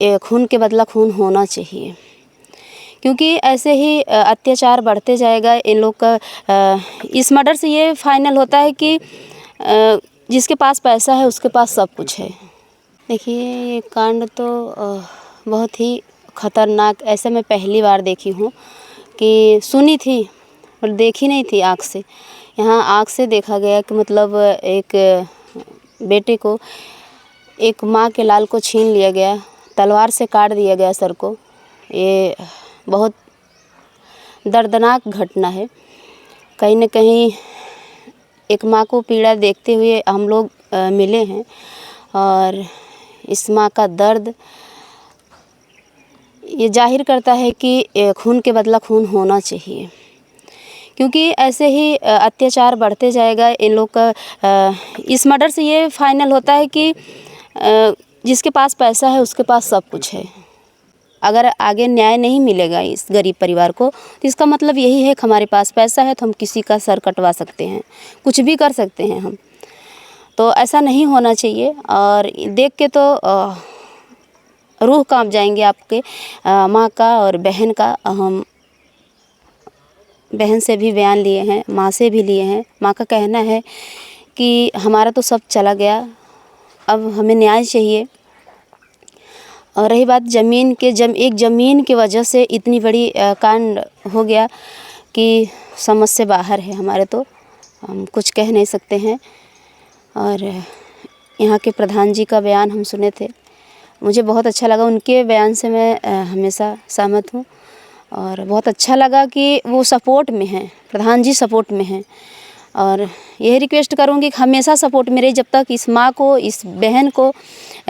खून के बदला खून होना चाहिए, क्योंकि ऐसे ही अत्याचार बढ़ते जाएगा। इन लोग का इस मर्डर से ये फाइनल होता है कि जिसके पास पैसा है उसके पास सब कुछ है। देखिए, ये कांड तो बहुत ही ख़तरनाक, ऐसे मैं पहली बार देखी हूँ कि सुनी थी पर देखी नहीं थी आँख से। यहाँ आँख से देखा गया कि मतलब एक बेटे को, एक माँ के लाल को छीन लिया गया, तलवार से काट दिया गया सर को। ये बहुत दर्दनाक घटना है। कहीं न कहीं एक माँ को पीड़ा देखते हुए हम लोग मिले हैं, और इस माँ का दर्द ये जाहिर करता है कि खून के बदला खून होना चाहिए, क्योंकि ऐसे ही अत्याचार बढ़ते जाएगा। इन लोग का इस मर्डर से ये फाइनल होता है कि जिसके पास पैसा है उसके पास सब कुछ है। अगर आगे न्याय नहीं मिलेगा इस गरीब परिवार को, तो इसका मतलब यही है कि हमारे पास पैसा है तो हम किसी का सर कटवा सकते हैं, कुछ भी कर सकते हैं हम। तो ऐसा नहीं होना चाहिए। और देख के तो रूह कांप जाएंगे आपके माँ का और बहन का। हम बहन से भी बयान लिए हैं, माँ से भी लिए हैं। माँ का कहना है कि हमारा तो सब चला गया, अब हमें न्याय चाहिए। और रही बात ज़मीन के, एक ज़मीन की वजह से इतनी बड़ी कांड हो गया कि समझ से बाहर है हमारे, तो हम कुछ कह नहीं सकते हैं। और यहाँ के प्रधान जी का बयान हम सुने थे, मुझे बहुत अच्छा लगा। उनके बयान से मैं हमेशा सहमत हूँ, और बहुत अच्छा लगा कि वो सपोर्ट में हैं, प्रधान जी सपोर्ट में हैं। और यही रिक्वेस्ट करूँगी कि हमेशा सपोर्ट में रहिए। जब तक इस माँ को, इस बहन को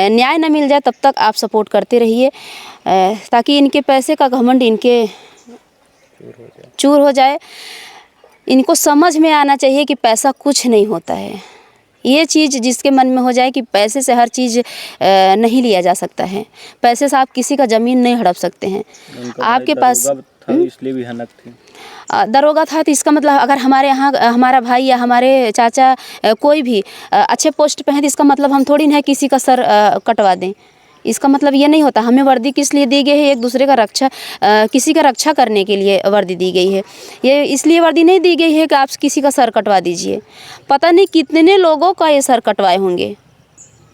न्याय न मिल जाए तब तक आप सपोर्ट करते रहिए, ताकि इनके पैसे का घमंड इनके चूर हो जाए। इनको समझ में आना चाहिए कि पैसा कुछ नहीं होता है। ये चीज़ जिसके मन में हो जाए कि पैसे से हर चीज़ नहीं लिया जा सकता है, पैसे से आप किसी का ज़मीन नहीं हड़प सकते हैं। आपके पास इसलिए भी हनक थी, दरोगा था, तो इसका मतलब अगर हमारे यहाँ हमारा भाई या हमारे चाचा कोई भी अच्छे पोस्ट पे है, तो इसका मतलब हम थोड़ी ना किसी का सर कटवा दें। इसका मतलब ये नहीं होता। हमें वर्दी किस लिए दी गई है? एक दूसरे का रक्षा, किसी का रक्षा करने के लिए वर्दी दी गई है। ये इसलिए वर्दी नहीं दी गई है कि आप किसी का सर कटवा दीजिए। पता नहीं कितने लोगों का ये सर कटवाए होंगे।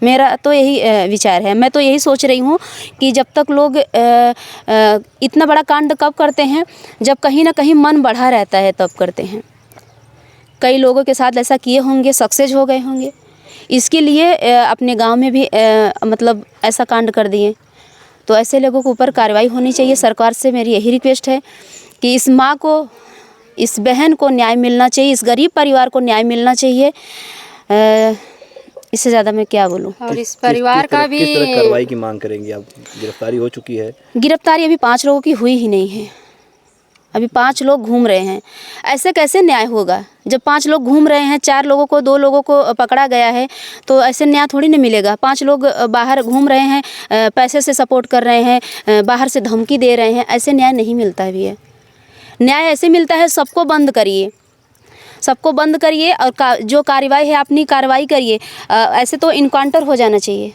मेरा तो यही विचार है। मैं तो यही सोच रही हूँ कि जब तक लोग इतना बड़ा कांड कब करते हैं, जब कहीं ना कहीं मन बढ़ा रहता है तब करते हैं। कई लोगों के साथ ऐसा किए होंगे, सक्सेस हो गए होंगे, इसके लिए अपने गांव में भी मतलब ऐसा कांड कर दिए। तो ऐसे लोगों के ऊपर कार्रवाई होनी चाहिए। सरकार से मेरी यही रिक्वेस्ट है कि इस माँ को, इस बहन को न्याय मिलना चाहिए, इस गरीब परिवार को न्याय मिलना चाहिए। इससे ज़्यादा मैं क्या बोलूँ। और इस परिवार का भी किस तरह कार्रवाई की मांग करेंगे आप? गिरफ्तारी हो चुकी है? गिरफ्तारी अभी 5 लोगों की हुई ही नहीं है। अभी 5 लोग घूम रहे हैं। ऐसे कैसे न्याय होगा? जब 5 लोग घूम रहे हैं, 4 लोगों को, 2 लोगों को पकड़ा गया है, तो ऐसे न्याय थोड़ी ना मिलेगा। 5 लोग बाहर घूम रहे हैं, पैसे से सपोर्ट कर रहे हैं, बाहर से धमकी दे रहे हैं, ऐसे न्याय नहीं मिलता है भैया। न्याय ऐसे मिलता है, सबको बंद करिए, सबको बंद करिए, और जो कार्रवाई है अपनी कार्रवाई करिए। ऐसे तो इनकाउंटर हो जाना चाहिए।